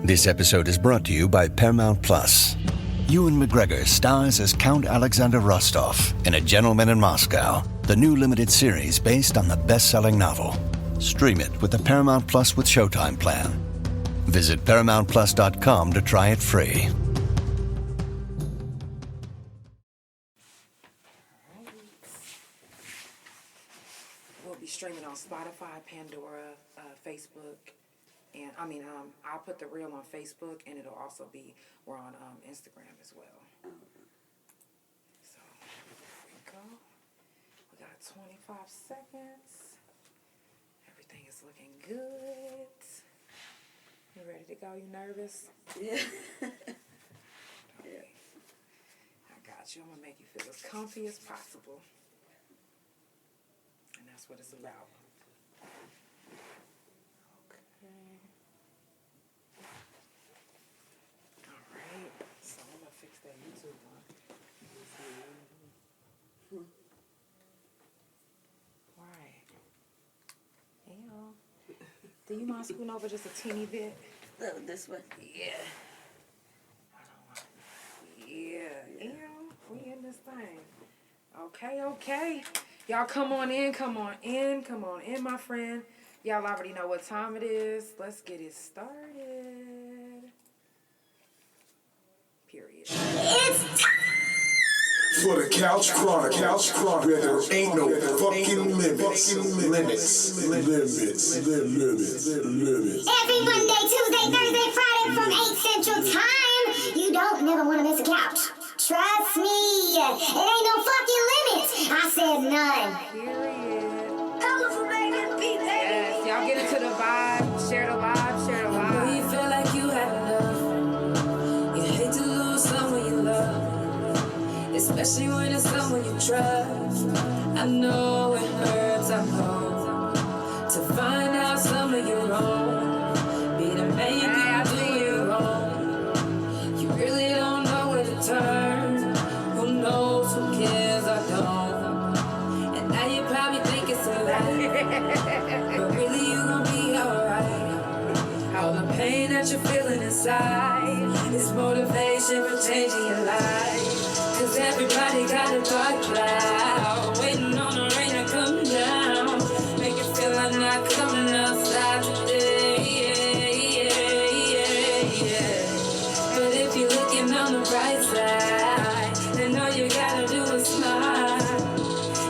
This episode is brought to you by Paramount Plus. Ewan McGregor stars as Count Alexander Rostov in A Gentleman in Moscow, the new limited series based on the best-selling novel. Stream it with the Paramount Plus with Showtime plan. Visit ParamountPlus.com to try it free. We'll be streaming on Spotify, Pandora, Facebook, and I'll put the reel on Facebook, and it'll also be, we're on Instagram as well. So, here we go. We got 25 seconds. Everything is looking good. You ready to go? You nervous? Yeah. Okay. I got you. I'm going to make you feel as comfy as possible. And that's what it's about. Okay. All right. So I'm going to fix that YouTube one. Right. Ew. Do you mind scooting over just a teeny bit? Oh, this way. Yeah. I don't want. Yeah. Ew. We in this thing. Okay. Y'all come on in, my friend. Y'all already know what time it is. Let's get it started. Period. It's for the Couch Chronicles, where there ain't no fucking limits. Every Monday, Tuesday, Thursday, Friday from 8 Central Time. You don't never want to miss a couch. Trust me, it ain't no fucking limits. I said none. Period. Yes, y'all get into the vibe. Share the vibe. When you feel like you have enough, you hate to lose someone you love, especially when it's someone you trust. I know it hurts, I know, to find out some of your own. Be the man you can do you wrong. You really don't know where to turn. Who knows, who cares, I don't. And now you probably think it's a lie, but really you gon' be alright. All the pain that you're feeling inside is motivation for changing your life. Cause everybody got a dark cloud waiting on the rain to come down. Make it feel like not coming outside today. Yeah. But if you're looking on the bright side, then all you gotta do is smile.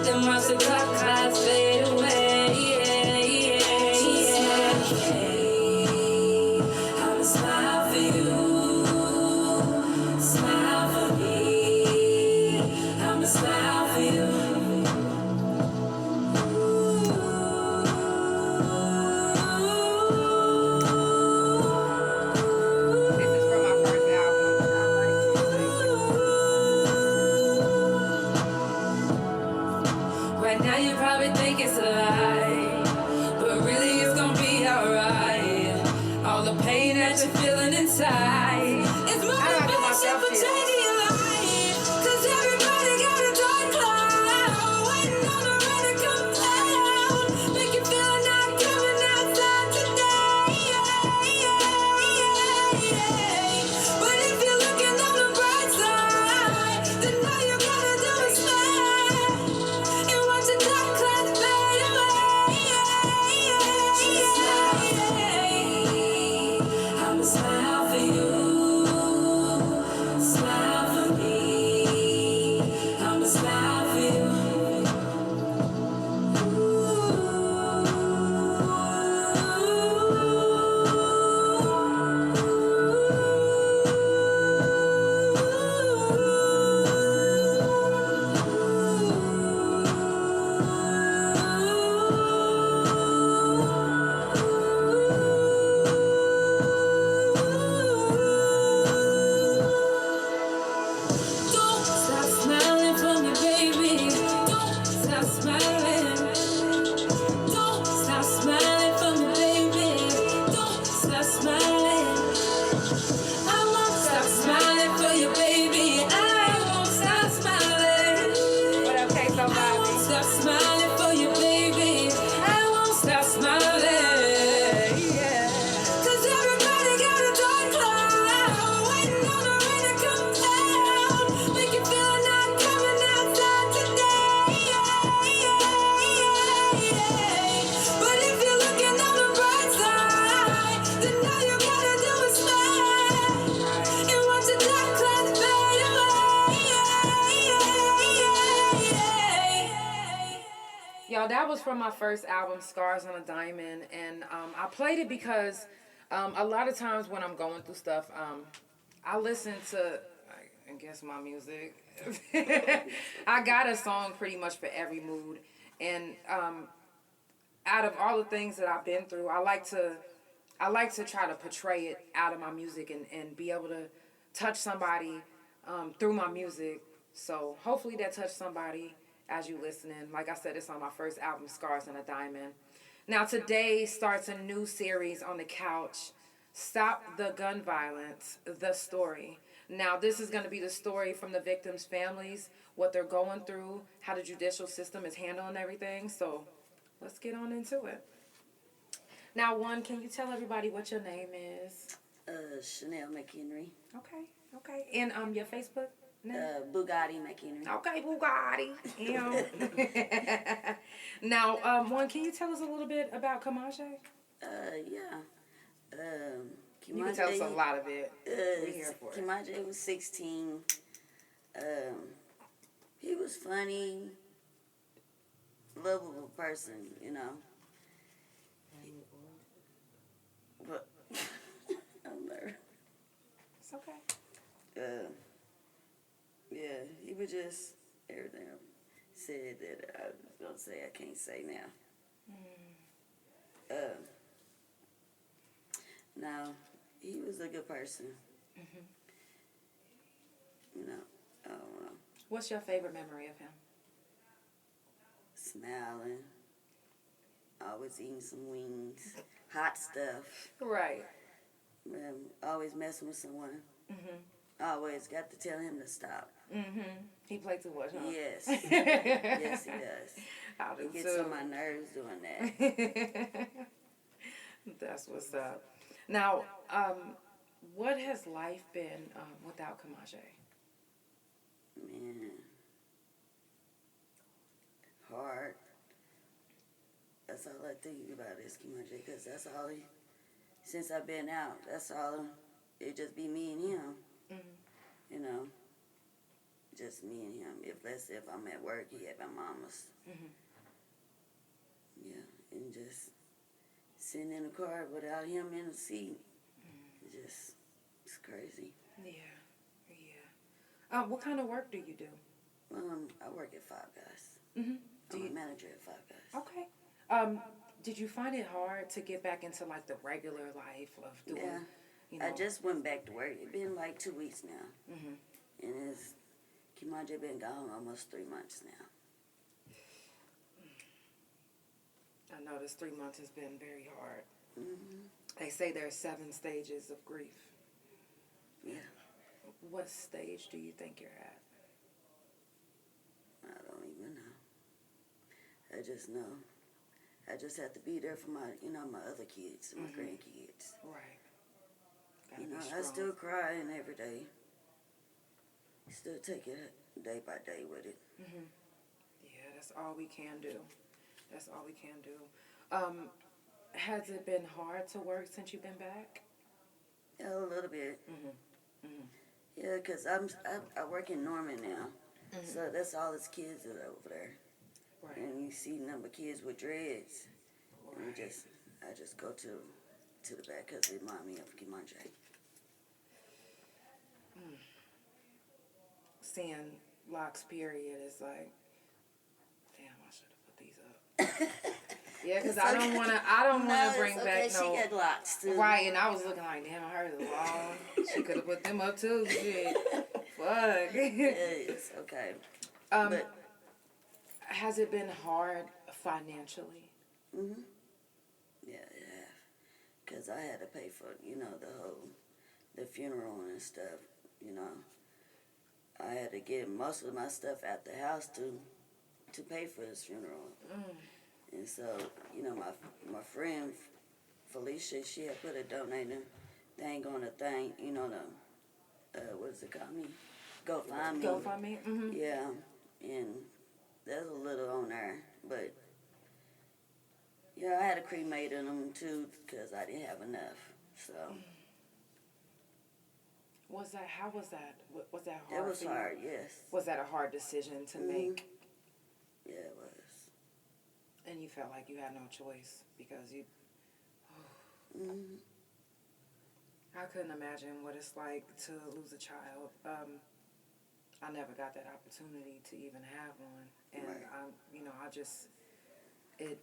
Then watch the dark clouds fade away. I'ma smile for you. Smile for me. I'ma smile for you. This is from my first album. Right now you probably think it's a lie, but really it's gonna be alright. All the pain that you're feeling inside is motivation for changing your life. Cause everybody got a dark cloud waiting on the rain to come down. Make you feel like not coming outside today. But if you're looking on the bright side, then all you gotta do is smile and watch the dark clouds fade away. I'ma smile for you. from my first album, Scars on a Diamond, and I played it because a lot of times when I'm going through stuff, I listen to, I guess, my music. I got a song pretty much for every mood, and out of all the things that I've been through, I like to try to portray it out of my music and be able to touch somebody through my music. So hopefully that touched somebody as you listening. Like I said, it's on my first album, Scars on a Diamond. Now today starts a new series on the couch, Stop the Gun Violence, The Story. Now this is going to be the story from the victims' families, what they're going through, how the judicial system is handling everything. So let's get on into it. Now, one, can you tell everybody what your name is? Chanel McHenry. Okay. And your Facebook name? Boohgotti McHenry. Okay, Boohgotti. Now, one, can you tell us a little bit about Kemaj? Yeah. You can tell us a lot of it. We're here for it. Kemaj was 16. He was funny, lovable person, you know. But I'm nervous. It's okay. Yeah, he was just everything I said that I was gonna say I can't say now. Now, he was a good person. You know, I don't know. What's your favorite memory of him? Smiling, always eating some wings, hot stuff. Right. Always messing with someone. Always got to tell him to stop. He played too much, huh? Yes. Yes, he does. I do He gets too. on my nerves doing that. That's what's up. Now, what has life been without Kemaj? Man. Hard. That's all I think about is Kemaj, because that's all he, since I've been out, that's all, it just be me and him. You know, just me and him. If I'm at work, he at my mama's. Yeah, and just sitting in the car without him in the seat, it's crazy. Yeah. What kind of work do you do? I work at Five Guys. I'm a manager at Five Guys. Okay. Did you find it hard to get back into like the regular life of doing? Yeah. You know? I just went back to work. It's been like 2 weeks now. And Kemaj been gone almost 3 months now. I know this 3 months has been very hard. They say there are 7 stages of grief. Yeah. What stage do you think you're at? I don't even know. I just know. I just have to be there for my other kids, my grandkids. Right. You know, I still crying every day. Still take it day by day with it. Yeah, that's all we can do. Has it been hard to work since you've been back? Yeah, a little bit. Yeah, because I work in Norman now. So that's all his kids that are over there. Right. And you see number of kids with dreads. And I just go to the back because it remind me of Kemaj. Seeing locks period is like, damn, I should have put these up. Yeah, because I don't want to bring back no. She got locks too. Right, and I was looking like, damn, hers is long. She could have put them up too. Shit. Fuck. It's okay. But has it been hard financially? Yeah, it have. Because I had to pay for, the funeral and stuff, I had to get most of my stuff out the house to pay for his funeral. And so, my friend Felicia, she had put a donating thing on the thing, what is it called? GoFundMe. GoFundMe? Yeah, and there's a little on there, but yeah, I had to cremate them too because I didn't have enough. So how was that? Was that hard? it was for you? hard, yes. Was that a hard decision to make? Yeah, it was. And you felt like you had no choice because you. Mm-hmm. I couldn't imagine what it's like to lose a child. I never got that opportunity to even have one, and Right. you know, I just it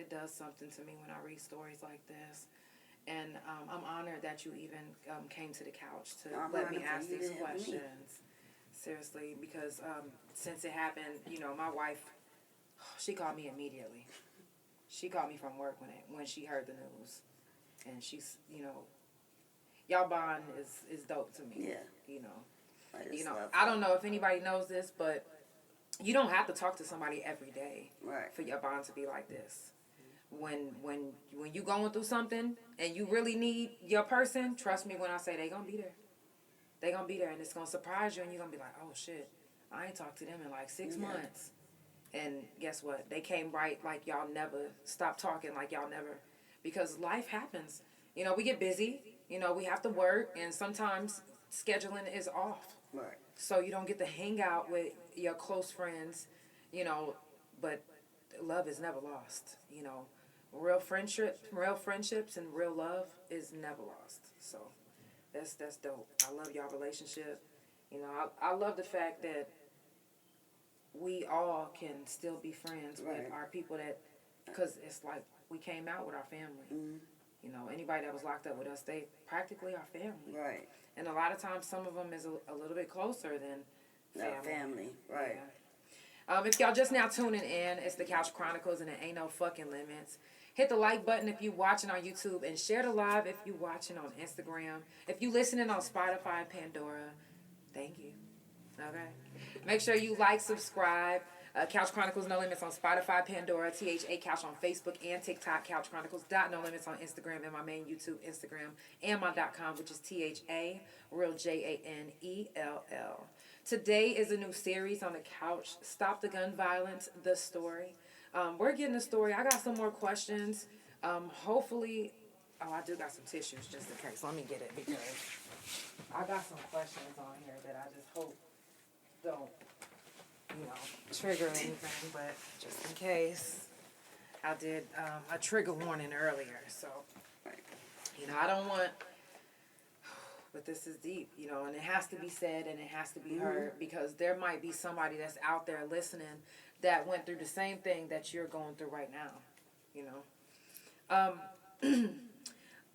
does something to me when I read stories like this, and I'm honored that you even came to the couch to I'm let me honored for ask you these to have me. questions. Seriously, because since it happened, you know, my wife, she called me immediately. She called me from work when she heard the news, and she's, you know, y'all bond is dope to me. Yeah. You know. I just You know, love I her. don't know if anybody knows this, but you don't have to talk to somebody every day Right. for your bond to be like this. When you going through something and you really need your person, trust me when I say they gonna be there. They gonna be there, and it's gonna surprise you, and you're gonna be like, oh shit, I ain't talked to them in like 6 months. And guess what? They came right like y'all never stopped talking, like y'all never, because life happens. You know, we get busy. You know, we have to work, and sometimes scheduling is off. Right. So you don't get to hang out with your close friends, you know, but love is never lost, you know. Real friendships and real love is never lost. So that's dope. I love y'all relationship. You know, I love the fact that we all can still be friends with Right. our people that, because it's like we came out with our family. Mm-hmm. You know, anybody that was locked up with us, they practically our family. Right. And a lot of times, some of them is a little bit closer than family. Family. Right. Yeah. If y'all just now tuning in, it's the Couch Chronicles, and it ain't no fucking limits. Hit the like button if you watching on YouTube, and share the live if you watching on Instagram. If you listening on Spotify and Pandora, thank you. Okay. Make sure you like, subscribe. Couch Chronicles No Limits on Spotify, Pandora, THA Couch on Facebook and TikTok, Couch Chronicles No Limits on Instagram, and my main YouTube Instagram, and my .com, which is THA, real JANELL. Today is a new series on the couch, Stop the Gun Violence, the story. We're getting a story. I got some more questions. Hopefully, I do got some tissues just in case. Let me get it because I got some questions on here that I just hope don't, you know, trigger anything, but just in case, I did a trigger warning earlier, so, you know, I don't want, but this is deep, you know, and it has to be said and it has to be heard, because there might be somebody that's out there listening that went through the same thing that you're going through right now, you know.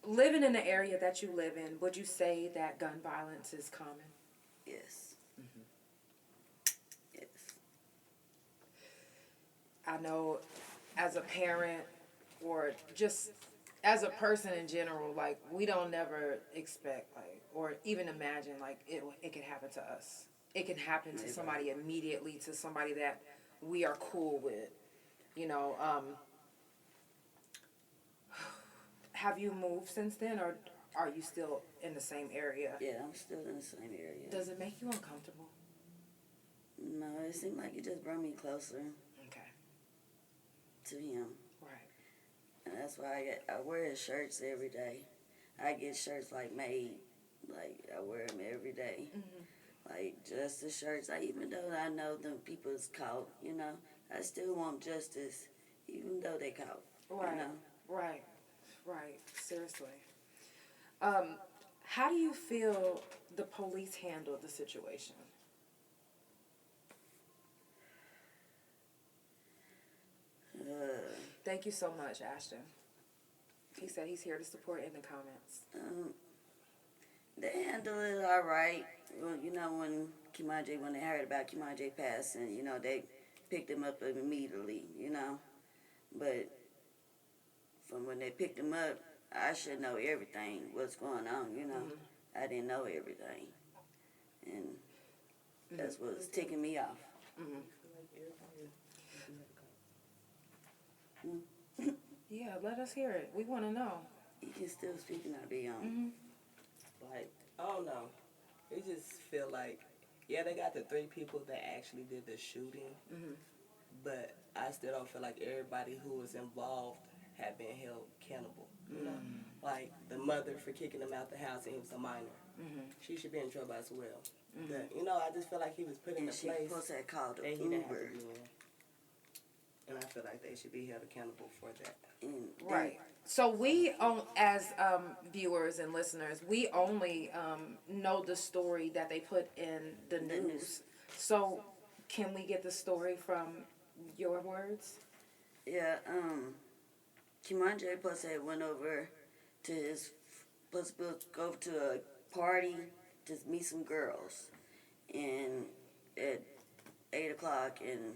Living in the area that you live in, would you say that gun violence is common? Yes. Yes. I know as a parent or just as a person in general, like, we don't never expect, like, or even imagine, like, it could happen to us. It can happen to somebody immediately, to somebody that we are cool with, you know. Have you moved since then, or are you still in the same area? Yeah, I'm still in the same area. Does it make you uncomfortable? No, it seemed like it just brought me closer Okay. to him. Right. And that's why I wear his shirts every day. I get shirts like made, like I wear them every day. Mm-hmm. Like justice shirts. Even though I know them people's caught, you know, I still want justice, even though they caught. Right. You know? Right. Right. Seriously. How do you feel the police handled the situation? Thank you so much, Ashton. He said he's here to support in the comments. They handle it all right. Well, you know, when they heard about Kemaj passing, you know, they picked him up immediately, you know. But from when they picked him up, I should know everything, what's going on, you know. Mm-hmm. I didn't know everything. And that's what's ticking me off. Mm-hmm. Yeah, let us hear it. We want to know. You can still speak and I'll be on. Mm-hmm. Like, I don't know. It just feel like, yeah, they got the 3 people that actually did the shooting, Mm-hmm. but I still don't feel like everybody who was involved had been held accountable. You know, like the mother for kicking him out the house and he was a minor. Mm-hmm. She should be in trouble as well. Mm-hmm. But, you know, I just feel like he was put in And a she place supposed to have called that an he didn't have to Uber. be in. And I feel like they should be held accountable for that. Right. So we, as viewers and listeners, we only know the story that they put in the news. So can we get the story from your words? Yeah, Kemaj Plus had went over to his, supposed to go to a party to meet some girls. And at 8 o'clock, and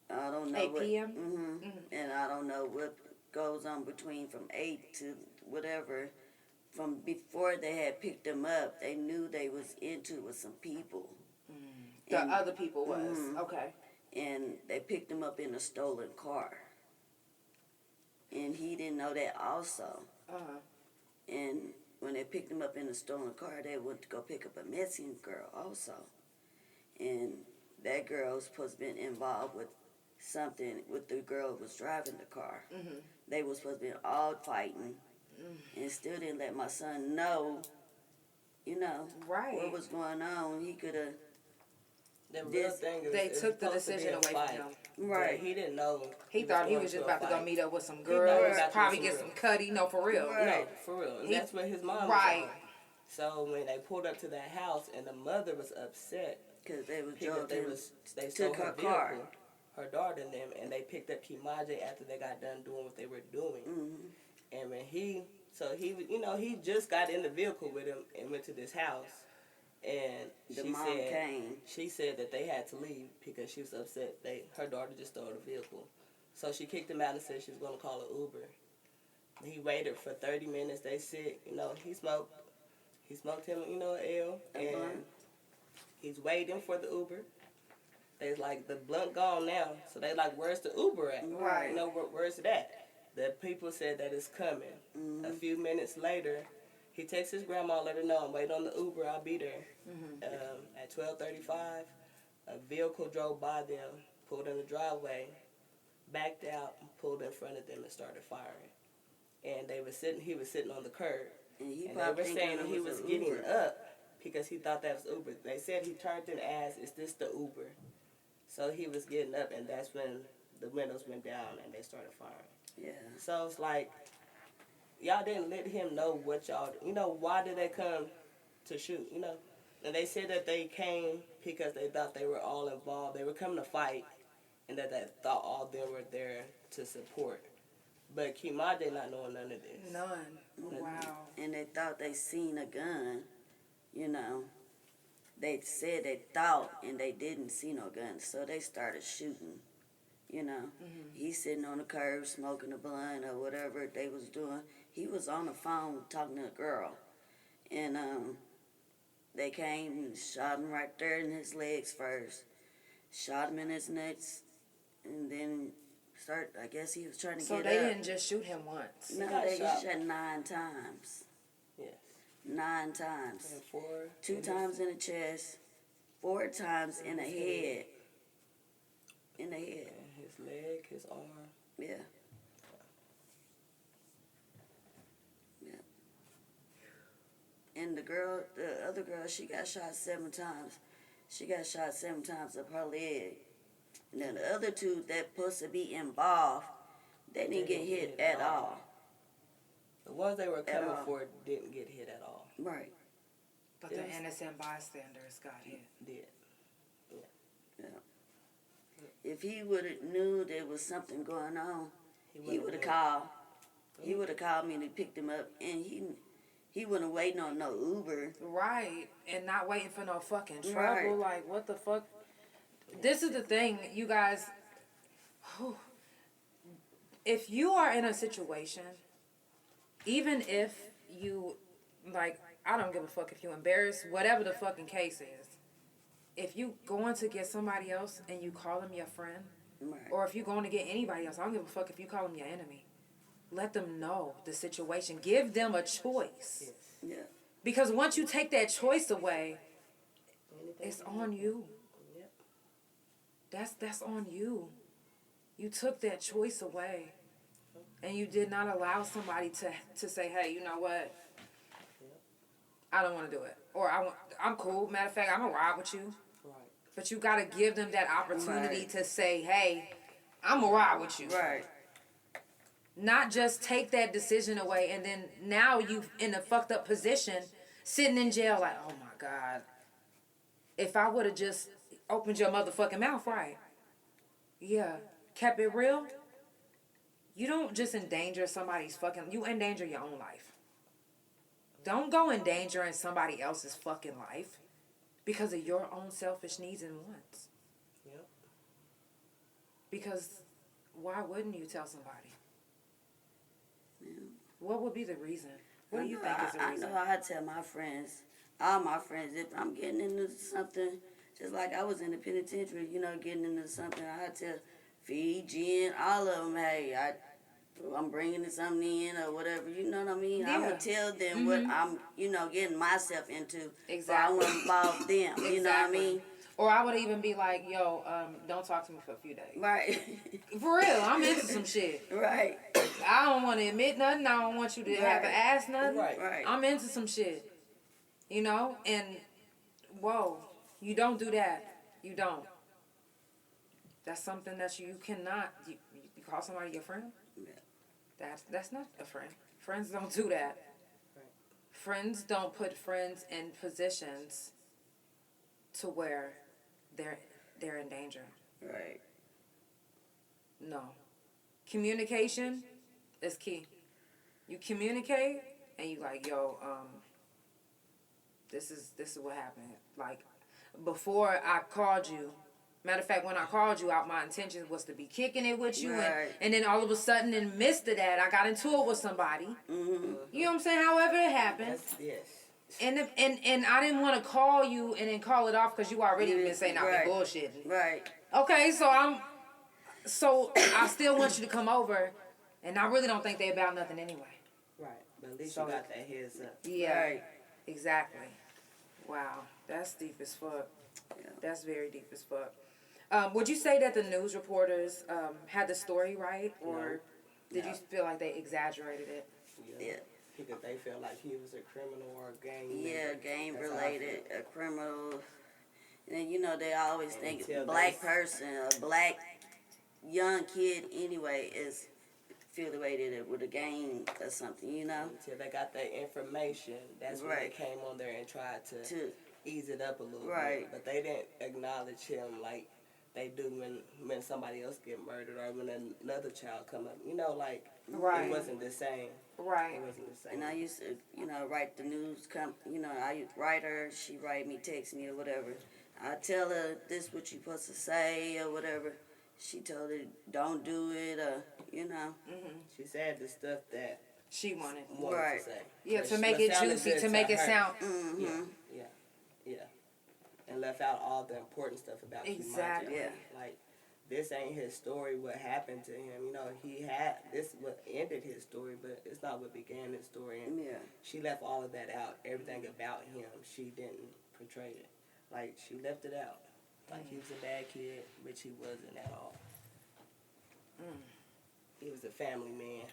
I don't know 8 what. p.m.? And I don't know what goes on between from 8 to whatever. From before they had picked them up, they knew they was into it with some people. The other people was. Okay. And they picked him up in a stolen car. And he didn't know that also. And when they picked him up in a stolen car, they went to go pick up a missing girl also. And that girl was supposed to be involved with something with the girl who was driving the car. They were supposed to be all fighting. And still didn't let my son know, what was going on. He could have... The real thing is, They took the decision away from him. Right. He didn't know. He thought he was just about to go meet up with some girls, probably get some cutty. No, for real. No, for real. And that's what his mom was Right. on. So when they pulled up to that house and the mother was upset Because they was because joking. they took stole her her vehicle, car. her daughter and them, and they picked up Kemaj after they got done doing what they were doing. And when he just got in the vehicle with him and went to this house. And The mom came. she said that they had to leave because she was upset. Her daughter just stole the vehicle. So she kicked him out and said she was going to call an Uber. He waited for 30 minutes. They said, he smoked. He smoked him, an L. And he's waiting for the Uber. They like, the blunt gone now. So they like, where's the Uber at? Right. Where's it at? The people said that it's coming. A few minutes later, he texts his grandma, let her know, I'm waiting on the Uber, I'll be there. At 12:35, a vehicle drove by them, pulled in the driveway, backed out, pulled in front of them, and started firing. And he was sitting on the curb. And And they were saying that he was getting up because he thought that was Uber. They said he turned and asked, is this the Uber? So he was getting up, and that's when the windows went down and they started firing. Yeah. So it's like, y'all didn't let him know what y'all, why did they come to shoot, And they said that they came because they thought they were all involved. They were coming to fight, and that they thought all of them were there to support. But Kemaj did not know none of this. None. Wow. And they thought they seen a gun, They said they thought, and they didn't see no gun, so they started shooting. He's sitting on the curb smoking a blunt or whatever they was doing. He was on the phone talking to a girl. And they came and shot him right there in his legs first. Shot him in his nuts. And then I guess he was trying to So get they up. didn't just shoot him once. No, got they shot. shot 9 times. Yes. 9 times. And 4. 2 times in the chest. 4 times in the head. In the head. And his leg, his arm. Yeah. Yeah. And the other girl, she got shot 7 times. She got shot 7 times up her leg. And then the other 2 that supposed to be involved, they didn't get hit at all. The ones they were coming all. for didn't get hit at all. Right. But the innocent bystanders got hit. Did. Yeah. If he would have knew there was something going on, he would have called. He would have called me and he picked him up, and he wasn't waiting on no Uber. Right. And not waiting for no fucking trouble. Right. Like, what the fuck? This is the thing, you guys. If you are in a situation, even if you, I don't give a fuck if you embarrassed, whatever the fucking case is. If you going to get somebody else and you call them your friend, Right. or if you going to get anybody else, I don't give a fuck if you call them your enemy. Let them know the situation. Give them a choice. Yeah. Because once you take that choice away, it's on you. That's on you. You took that choice away. And you did not allow somebody to say, hey, you know what? I don't want to do it. Or I'm cool. Matter of fact, I'm going to ride with you. Right. But you got to give them that opportunity Right. to say, hey, I'm gonna ride with you. Right. Not just take that decision away and then now you in a fucked up position, sitting in jail like, oh my God. If I would have just opened your motherfucking mouth, right? Yeah. Kept it real. You don't just endanger somebody's fucking, you endanger your own life. Don't go endangering somebody else's fucking life because of your own selfish needs and wants. Yep. Because why wouldn't you tell somebody? Yeah. What would be the reason? What do you think is the reason? I know I tell my friends, all my friends, if I'm getting into something, just like I was in the penitentiary, you know, getting into something, I tell Fiji, all of them, hey, I'm bringing something in or whatever, you know what I mean? I'm going to tell them what I'm, you know, getting myself into. Exactly. So I want to involve them, you know what I mean? Or I would even be like, yo, don't talk to me for a few days. Right. For real, I'm into some shit. Right. I don't want to admit nothing. I don't want you to have to ask nothing. Right. I'm into some shit. You know? And, whoa, you don't do that. You don't. That's something that you cannot, you call somebody your friend? Yeah. That's not a friend. Friends don't do that. Right. Friends don't put friends in positions to where they're in danger. Right. No. Communication is key. You communicate and you like, yo, this is what happened. Like, before I called you, matter of fact, when I called you out, my intention was to be kicking it with you, Right. and then all of a sudden, in the midst of that, I got into it with somebody. Mm-hmm. You know what I'm saying? However it happened. Yes. And I didn't want to call you and then call it off because you already been saying I've been bullshitting. Right. Okay, so I still want you to come over, and I really don't think they about nothing anyway. Right. But at least So- you got that heads up. Yeah, Right. exactly. Wow, that's deep as fuck. Yeah. That's very deep as fuck. Would you say that the news reporters had the story right, or did you feel like they exaggerated it? Yeah. Because they felt like he was a criminal or a gang member. Yeah, gang That's how I related, feel. a criminal. And then, you know, they always think Until black they- person, a black young kid anyway is feel the way that it with a gang or something, you know? Until they got that information, that's when Right. they came on there and tried to ease it up a little Right. bit. But they didn't acknowledge him like they do when somebody else get murdered or when another child come up. You know, like, Right. it wasn't the same. Right. It wasn't the same. And I used to, you know, write the news, I write her, she write me, text me or whatever. I tell her this what you supposed to say or whatever. She told her, don't do it or, you know. She said the stuff that She wanted. wanted Right. to say. Yeah, But to she- make what it sounded juicy, good to make it her. sound. Yeah. And left out all the important stuff about Exactly. Kimaj. Yeah. Like, this ain't his story, what happened to him. You know, this what ended his story, but it's not what began his story. And Yeah. she left all of that out. Everything about him, she didn't portray it. Like, she left it out. Like, he was a bad kid, which he wasn't at all. He was a family man.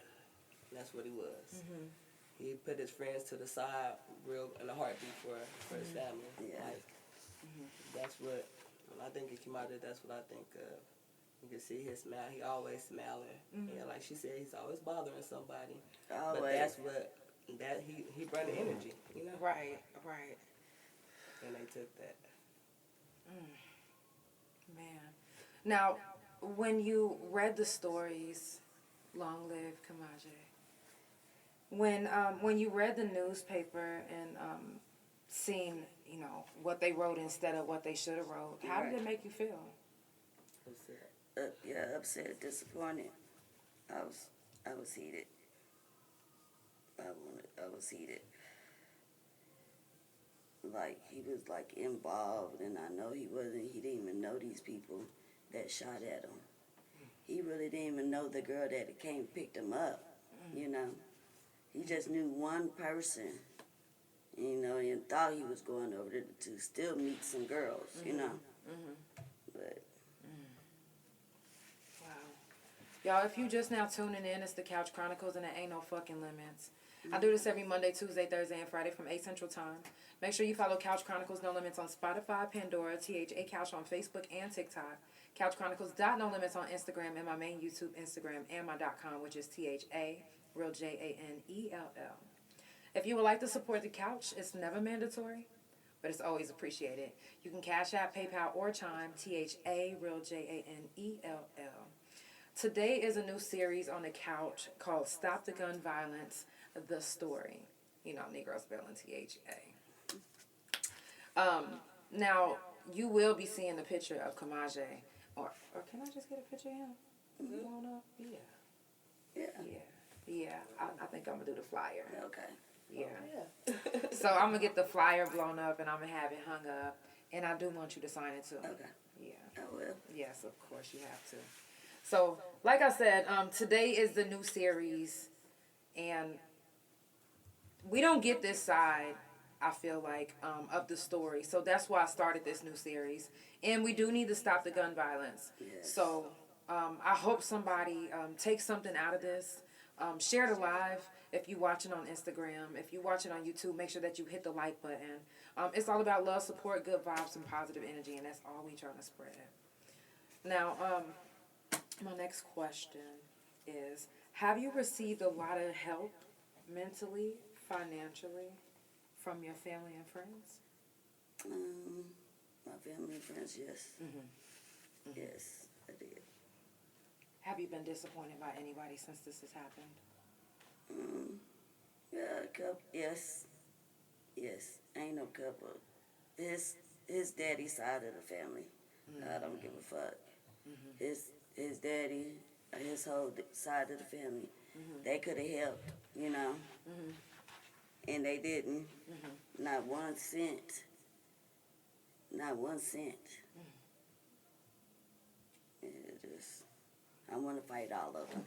That's what he was. He put his friends to the side real in a heartbeat for his family. Yeah. Like, that's what, when I think of Kimaj, that's what I think of. You can see his smile. He always smiling. Yeah, like she said, he's always bothering somebody. Always. But that's what, he brought the energy, you know? Right. And they took that. Man. Now, when you read the stories, Long Live Kemaj, when you read the newspaper and seen, you know, what they wrote instead of what they should have wrote, how did it make you feel? What's that? Upset, disappointed. I was heated. I was heated. Like, he was, like, involved, and I know he didn't even know these people that shot at him. He really didn't even know the girl that came and picked him up, you know. He just knew one person, you know, and thought he was going over there to still meet some girls, you know. But Wow. Y'all, if you just now tuning in, it's the Couch Chronicles, and there ain't no fucking limits. I do this every Monday, Tuesday, Thursday, and Friday from 8 Central Time. Make sure you follow Couch Chronicles No Limits on Spotify, Pandora, THA Couch on Facebook and TikTok. Couch Chronicles No Limits on Instagram and my main YouTube Instagram and my .com, which is THA, real JANELL. If you would like to support the couch, it's never mandatory, but it's always appreciated. You can Cash App, PayPal, or Chime, THA, real JANELL. Today is a new series on the couch called Stop the Gun Violence, The Story. You know, Negro spelling THA. Now, you will be seeing a picture of Kemaj, or can I just get a picture of him? Blown up? Yeah. I think I'm going to do the flyer. Okay. Yeah. So I'm going to get the flyer blown up and I'm going to have it hung up. And I do want you to sign it too. Okay. Yeah. I will. Yes, of course you have to. So, like I said, today is the new series. And we don't get this side, I feel like, of the story. So that's why I started this new series. And we do need to stop the gun violence. Yes. So I hope somebody takes something out of this. Share the live if you're watching on Instagram. If you're watching on YouTube, make sure that you hit the like button. It's all about love, support, good vibes, and positive energy. And that's all we trying to spread. Now, my next question is, have you received a lot of help mentally, financially, from your family and friends? My family and friends, yes. Yes, I did. Have you been disappointed by anybody since this has happened? Yeah, a couple. Yes. Ain't no couple. His daddy side of the family. I don't give a fuck. His daddy, his whole side of the family. They could have helped, you know. And they didn't. Not 1 cent. Not 1 cent. It just, I want to fight all of them.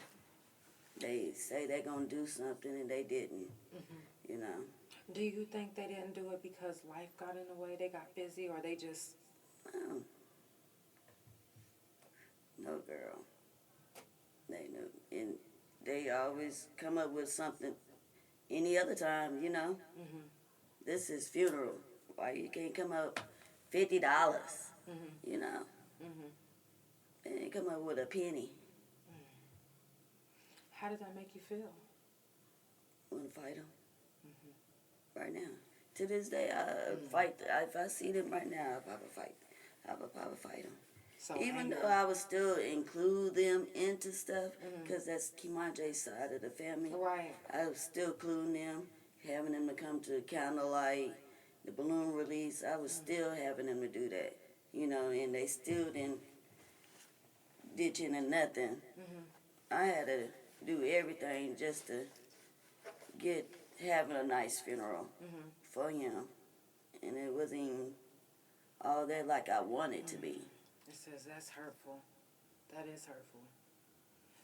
They say they're going to do something and they didn't, you know. Do you think they didn't do it because life got in the way, they got busy, or they just... No, girl. They knew. And they always come up with something any other time, you know. This is funeral. Why you can't come up $50, you know. They didn't come up with a penny. How did that make you feel? Want to fight them? Right now. To this day, I fight. If I see them right now, I'll probably fight. I would probably fight them. So even angry. though I would still include them into stuff, because that's Kemaj's side of the family. Right. I was still including them, having them to come to the candlelight, the balloon release. I was still having them to do that, you know, and they still didn't ditch into nothing. I had to do everything just to having a nice funeral for him, and it wasn't even all that like I wanted to be. It says that's hurtful. That is hurtful.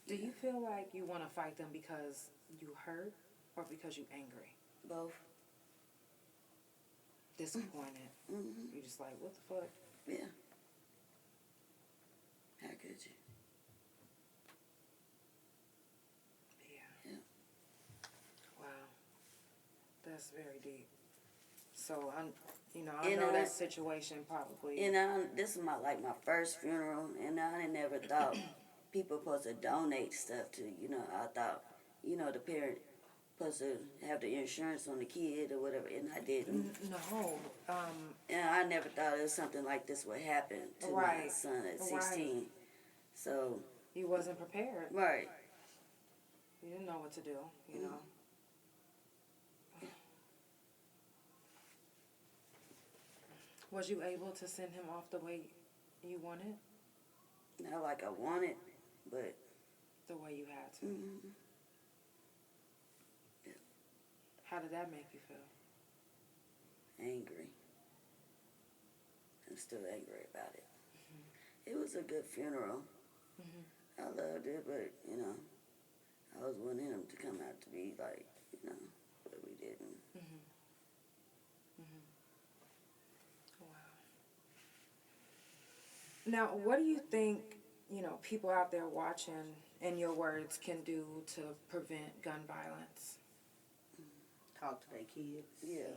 Do you feel like you want to fight them because you hurt or because you angry? Both. Disappointed. You just like, what the fuck? Yeah. How could you? Yeah. Wow. That's very deep. So I know that situation probably. And this is my first funeral, and I never thought people supposed to donate stuff to. You know, I thought, you know, the parent supposed to have the insurance on the kid or whatever, and I didn't. No. And I never thought it was something like this would happen to my son at 16. Right. So. You wasn't prepared. Right. You didn't know what to do. You know. Was you able to send him off the way you wanted? Not like I wanted, but... The way you had to? Yeah. How did that make you feel? Angry. I'm still angry about it. It was a good funeral. I loved it, but, you know, I was wanting him to come out to be like, you know, but we didn't. Wow. Now, what do you think, you know, people out there watching, in your words, can do to prevent gun violence? Talk to their kids. Yeah.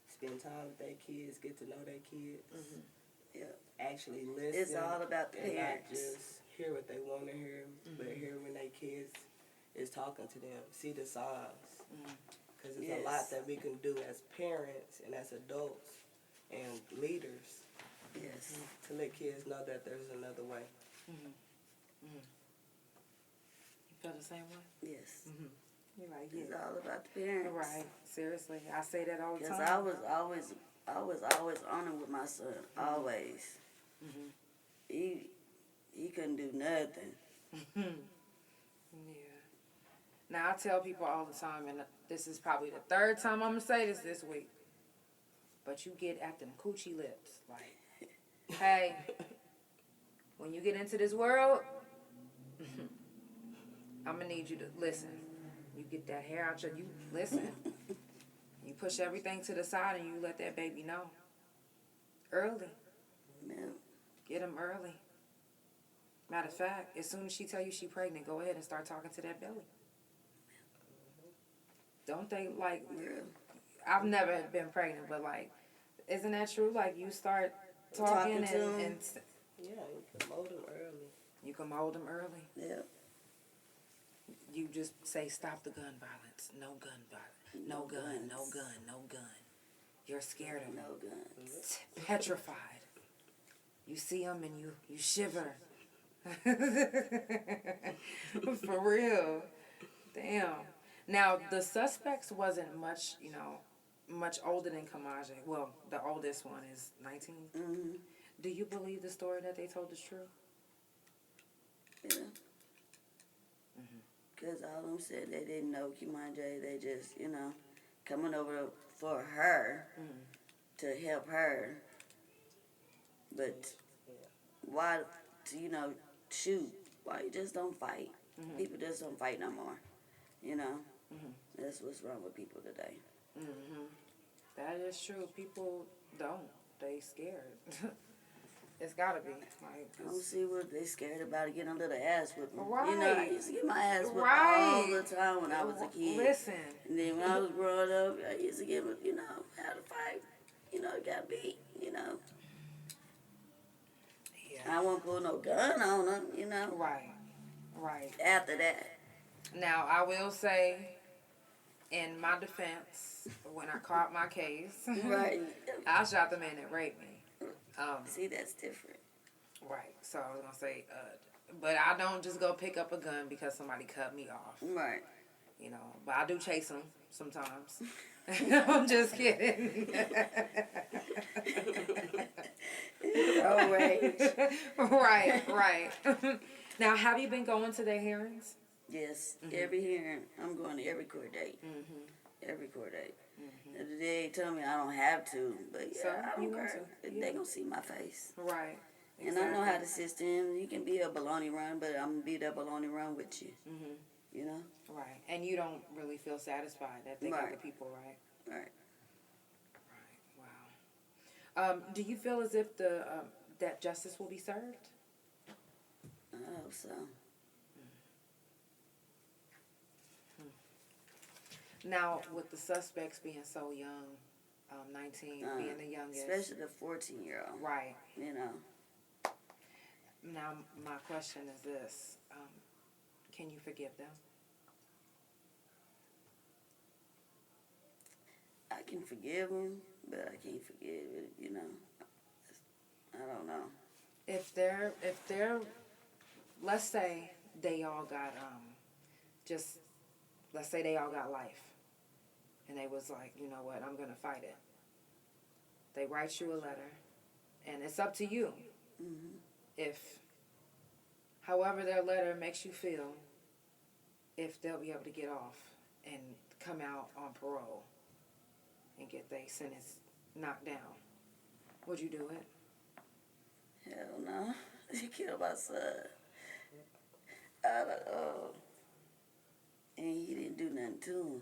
Spend time with their kids, get to know their kids. Yeah. actually listen. It's all about the and not parents. just hear what they want to hear, but hear when their kids is talking to them. See the signs. Because there's a lot that we can do as parents and as adults and leaders Yes. to let kids know that there's another way. You feel the same way? Yes. You're right, It's yeah. all about the parents. Right, seriously. I say that all the Because time. I was always on him with my son. Always. He couldn't do nothing. Yeah. Now, I tell people all the time, and this is probably the third time I'm going to say this week, but you get at them coochie lips. Like, hey, when you get into this world, I'm going to need you to listen. You get that hair out you listen. You push everything to the side and you let that baby know. Early. Yeah. Get them early. Matter of fact, as soon as she tell you she pregnant, go ahead and start talking to that belly. Don't they, like, I've never been pregnant, but, like, isn't that true? Like, you start talking to 'em. and Yeah, you can mold them early. you can mold them early. Yeah. You just say, stop the gun violence. No gun violence. No gun, no gun, no gun. You're scared of them. No guns. Petrified. You see them and you shiver. For real. Damn. Now, the suspects wasn't much, much older than Kemaj. Well, the oldest one is 19. Do you believe the story that they told is true? Yeah. Because all of them said they didn't know Kemaj. They just, coming over for her to help her. But why, shoot? Why you just don't fight? People just don't fight no more. That's what's wrong with people today. That is true. People don't. They scared. It's gotta be. Like, I don't see what they scared about getting under the ass whipping. Right. I used to get my ass whipped Right. all the time when I was a kid. Listen. And then when I was growing up, I used to get, how to fight. Got beat, Yeah. I won't pull no gun on them, Right. After that. Now, I will say, in my defense, when I caught my case, Right. I shot the man that raped me. See, that's different. Right. So I was gonna say, but I don't just go pick up a gun because somebody cut me off. Right. But I do chase them sometimes. I'm just kidding. All right. Right. Now, have you been going to their hearings? Yes, every hearing. I'm going to every court date. Every court date. They tell me I don't have to, but yeah, So, I you don't want care. to. They gonna see my face. Right. And I know how the system. You can be a baloney run, but I'm gonna be that baloney run with you. Right. And you don't really feel satisfied that they got the Right. people right. Right. Wow. Do you feel as if that justice will be served? I hope so. Now, with the suspects being so young, 19 being the youngest. Especially the 14-year-old. Right. Now, my question is this. Can you forgive them? I can forgive them, but I can't forgive it, I don't know. If they're, let's say they all got, let's say they all got life. And they was like, you know what, I'm going to fight it. They write you a letter, and it's up to you. If, however their letter makes you feel, if they'll be able to get off and come out on parole and get their sentence knocked down, would you do it? Hell no. You killed my son. I don't know. And he didn't do nothing to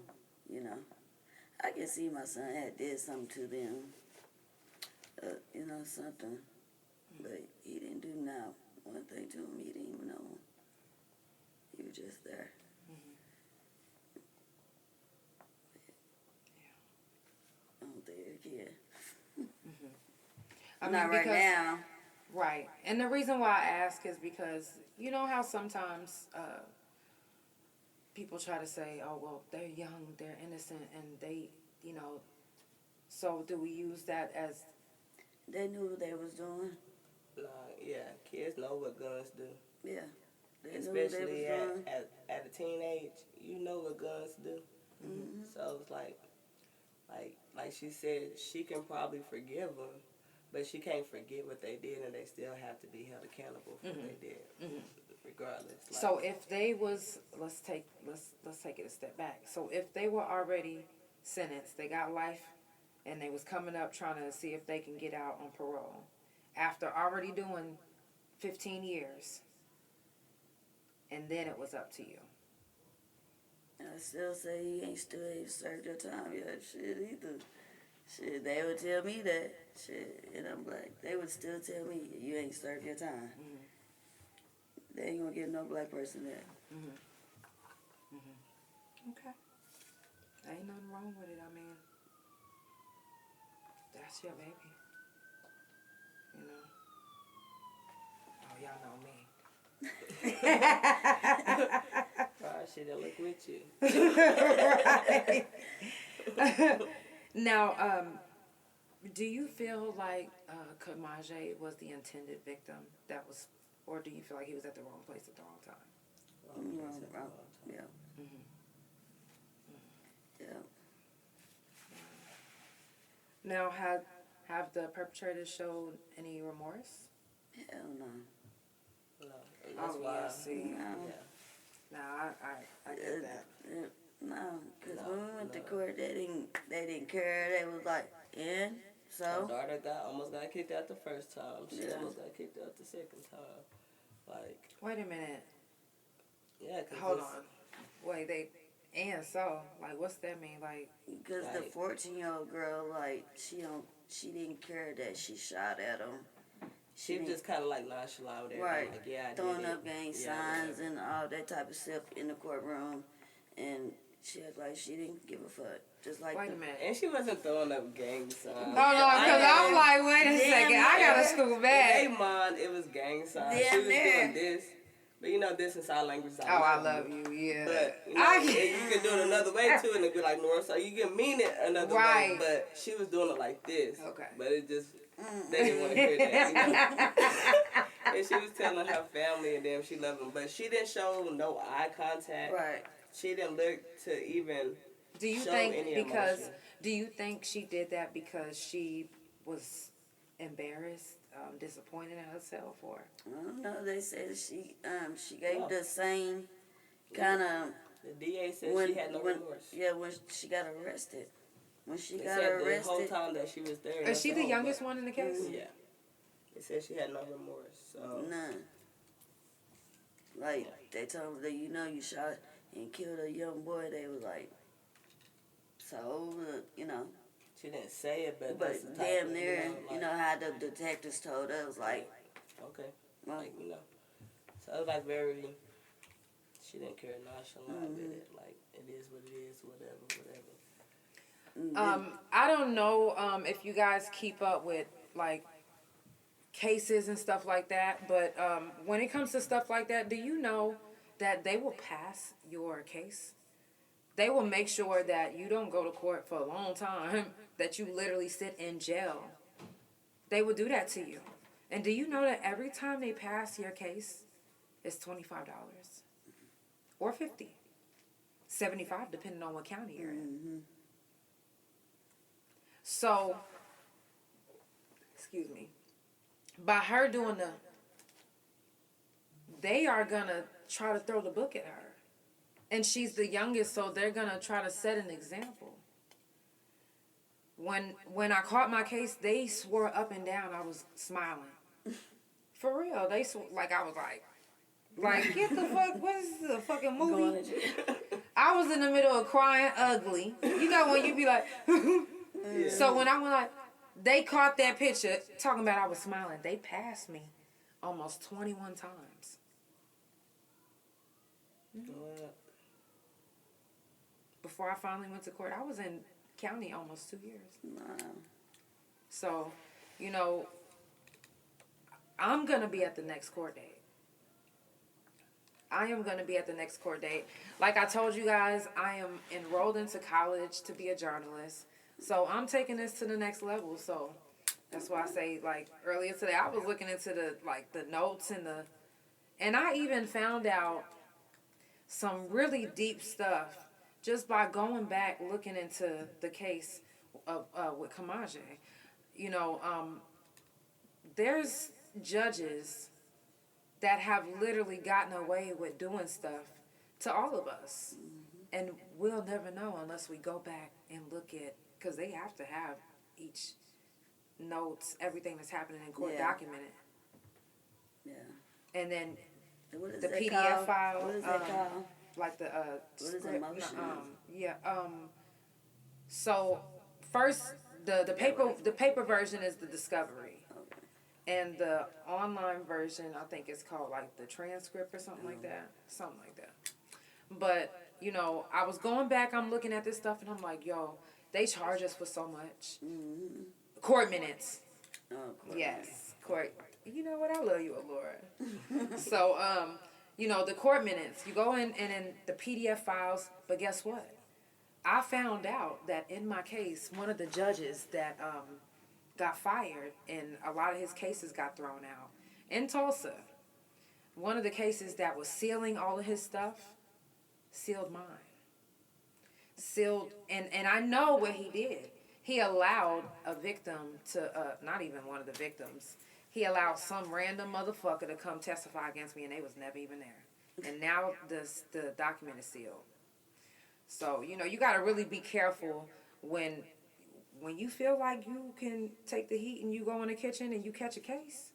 him, I can see my son had did something to them, something. But he didn't do not one thing to him. He didn't even know him. He was just there. I don't think he can. I mean, Not right because- now. Right. And the reason why I ask is because you know how sometimes people try to say, oh, well, they're young, they're innocent, and they, you know, so do we use that as... They knew what they was doing. Yeah, kids know what guns do. Yeah. They knew what Especially they was doing. at a teenage, you know what guns do. Mm-hmm. So it's like she said, she can probably forgive them, but she can't forget what they did, and they still have to be held accountable for what they did, regardless. Like, So if they was, let's take it a step back. So if they were already sentenced, they got life, and they was coming up trying to see if they can get out on parole, after already doing 15 years, and then it was up to you. I still say you ain't still ain't served your time yet. Shit, either. Shit, they would tell me that. Shit, and I'm like, they would still tell me you ain't served your time. They ain't gonna give no black person that. Okay. Ain't nothing wrong with it. I mean, that's your baby. You know. Oh, y'all know me. shit, I look with you. Right. Now, do you feel like Kemaj was the intended victim? Or do you feel like he was at the wrong place at the wrong time? Yeah. Yeah. Now, have the perpetrators showed any remorse? Hell no. No. Oh, yeah, see. No. No, I get that. No, because when we went to court, they didn't care. They was like, and so. My daughter almost got kicked out the first time. She Yeah. almost got kicked out the second time. Like. Wait a minute. Yeah. Hold on. Wait, like, what's that mean? Like. Because the 14-year-old girl, like, she didn't care that she shot at him. She was just kind of like nonchalant with everything. Right. Like, yeah, I throwing did up gang signs and all that type of stuff in the courtroom. And she was like, she didn't give a fuck. Just like Wait a minute. And she wasn't throwing up gang signs. Oh, no, because I'm like, wait a second. I got to scoot back. In their mind, it was gang signs. Damn She was near. doing this. But you know, this is our language. Oh, I love you, yeah. But you know, you can do it another way too, and it'd be like north. So you can mean it another way. But she was doing it like this. Okay. But it just they didn't want to hear that. You know? And she was telling her family and them she loved them, but she didn't show no eye contact. Right. She didn't look to even. Do you show think any because? emotion. Do you think she did that because she was embarrassed, disappointed in herself, or? I don't know. They said she gave the same kind of. The DA said she had no remorse. Yeah, when she got arrested. When she got said arrested. the whole time that she was there. Is she the youngest one in the case? Yeah. They said she had no remorse. So. None. Like, they told her that, you shot and killed a young boy. They was like, so, She didn't say it, but But that's the type damn of, near, like, how the detectives told us, like, okay. well, Like, So it was like very, she didn't care nonchalant with it. Like, it is what it is, whatever. I don't know if you guys keep up with like cases and stuff like that, but when it comes to stuff like that, do you know that they will pass your case? They will make sure that you don't go to court for a long time, that you literally sit in jail. They will do that to you. And do you know that every time they pass your case, it's $25 or $50, $75 depending on what county you're in. So, excuse me, by her doing they are going to try to throw the book at her. And she's the youngest, so they're going to try to set an example. When I caught my case, they swore up and down I was smiling. For real. They like I was like, get the fuck, what is this, a fucking movie? I was in the middle of crying ugly. You know when you be like... Yeah. So when I went like, they caught that picture talking about I was smiling. They passed me almost 21 times. Before I finally went to court, I was in county almost 2 years. wow. So, I'm going to be at the next court date. I am going to be at the next court date. Like I told you guys, I am enrolled into college to be a journalist. So I'm taking this to the next level. So that's why I say, like, earlier today, I was looking into the notes and I even found out some really deep stuff just by going back looking into the case of with Kemaj. You know, there's judges that have literally gotten away with doing stuff to all of us. And we'll never know unless we go back and look at, because they have to have each notes, everything that's happening in court documented. Yeah. And then What is the that PDF called? file. What is that called? Like the What is that script. motion? So first the paper version is the discovery. And the online version, I think it's called like the transcript or something like that. Something like that. But, you know, I was going back, I'm looking at this stuff, and I'm like, yo, they charge us for so much. Court minutes. Yes, court. You know what? I love you, Lord. So, you know, the court minutes. You go in and in the PDF files, but guess what? I found out that in my case, one of the judges that got fired and a lot of his cases got thrown out in Tulsa. One of the cases that was sealing all of his stuff, sealed mine. Sealed, and I know what he did. He allowed a victim to, not even one of the victims, he allowed some random motherfucker to come testify against me and they was never even there. And now the document is sealed. So, you know, you got to really be careful when you feel like you can take the heat and you go in the kitchen and you catch a case.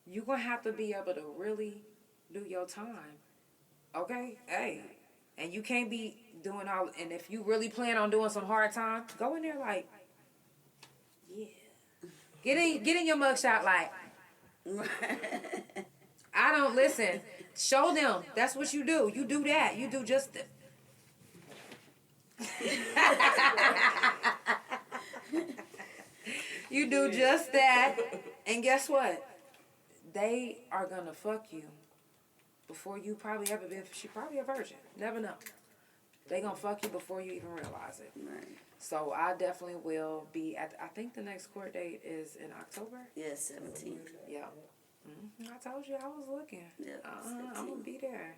You're going to have to be able to really do your time. Okay? Hey. And you can't be doing all, and if you really plan on doing some hard time, go in there like, yeah. Get in your mugshot like, I don't listen. Show them. That's what you do. You do that. You do just the. You do just that. And guess what? They are going to fuck you before you probably ever been. She probably a virgin. Never know. They going to fuck you before you even realize it. Right. So I definitely will be at, I think the next court date is in October. Yeah, 17th. Yeah. I told you I was looking. Yeah, I'm going to be there.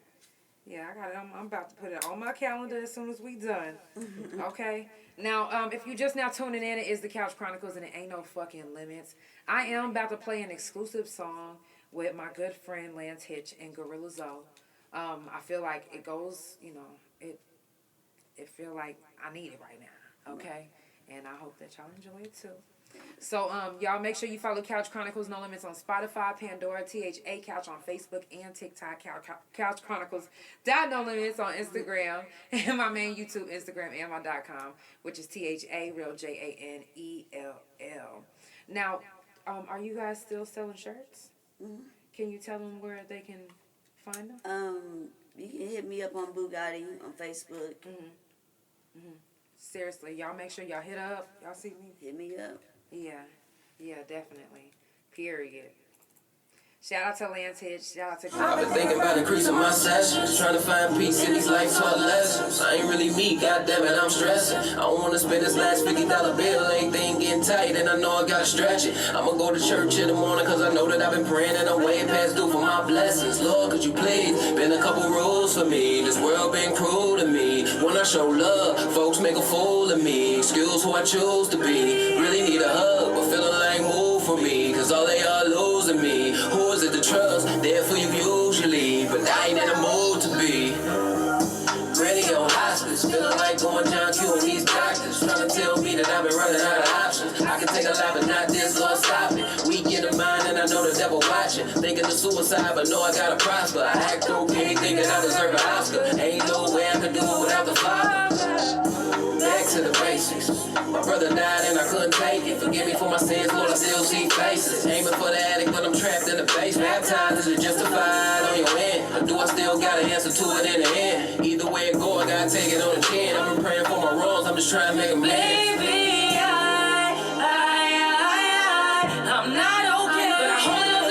Yeah, I got it. I'm about to put it on my calendar as soon as we done. Okay? Now, if you just now tuning in, it is the Couch Chronicles and it ain't no fucking limits. I am about to play an exclusive song with my good friend Lance Hitch and Gorilla Zoe. I feel like it goes, you know, it feel like I need it right now. Okay? And I hope that y'all enjoy it too. So, y'all make sure you follow Couch Chronicles No Limits on Spotify, Pandora, THA Couch on Facebook and TikTok, Couch Chronicles No Limits on Instagram, and my main YouTube, Instagram, and my .com, which is THA Real JANELL. Now, are you guys still selling shirts? Mm-hmm. Can you tell them where they can find them? You can hit me up on Boohgotti on Facebook. Seriously, y'all make sure y'all hit up. Y'all see me? Hit me up. Yeah, definitely. Period. Shout out to Lance Hitch. Shout out to I've been thinking about increasing my sessions, trying to find peace in these life taught lessons. I ain't really me, goddammit, I'm stressing. I don't wanna spend this last $50 bill, everything getting tight, and I know I gotta stretch it. I'ma go to church in the morning, cause I know that I've been praying and I'm way past due for my blessings. Lord, could you please, been a couple rules for me. This world been cruel to me. When I show love, folks make a fool of me. Excuse who I choose to be. Really need a hug, but feeling like move for me, cause all they are losing me. Who is it to trust? There for you usually, but I ain't in the mood to be. Granny on hospice, feeling like going John Q and these doctors trying to tell me that I've been running out of options. I can take a life, but not this, Lord, stop it. Weak in the mind, and I know the devil watching. Thinking of suicide, but know I gotta prosper. I act okay, thinking I deserve an Oscar. Ain't no way I could do it without the Father. Back to the basics. My brother died and I couldn't take it. Forgive me for my sins, Lord, I still see faces. Aiming for the attic, but I'm trapped in the basement. Baptized, is it justified on your end? Or do I still got an answer to it in the end? Either way it go, I gotta take it on the chin. I've been praying for my wrongs, I'm just trying to make them amends. Baby, I'm not okay, but I hold up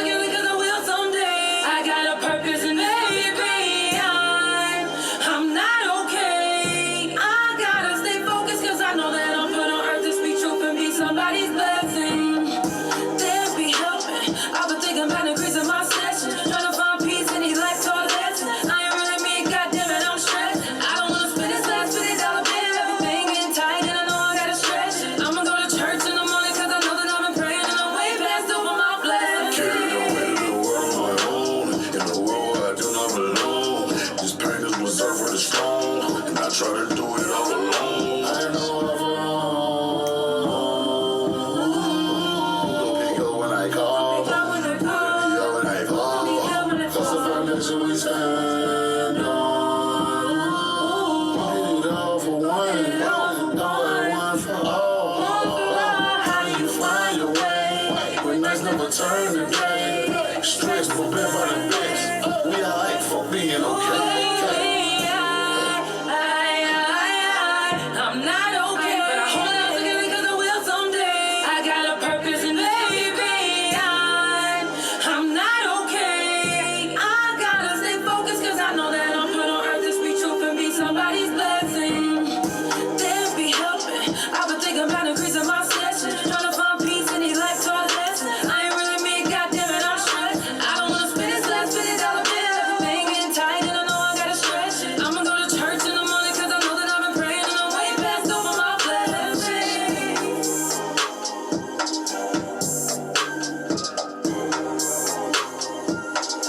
turn the game. Stressed, but been by the best. We alright for being okay. I'm not okay, but I hold it all together 'cause I will someday. I got a purpose and baby, I'm not okay. I gotta stay focused 'cause I know that I'm put on earth to speak truth and be somebody's blessing. They'll be helping. I've been thinking about increasing my session, trying to find peace in these life taught lessons. I ain't really me, goddamn it, I'm stressed. I don't wanna spend this last $50 bill. Everything getting tight and I know I gotta stretch it. I'ma go to church in the morning 'cause I know that I've been praying and I'm way past over my blessings.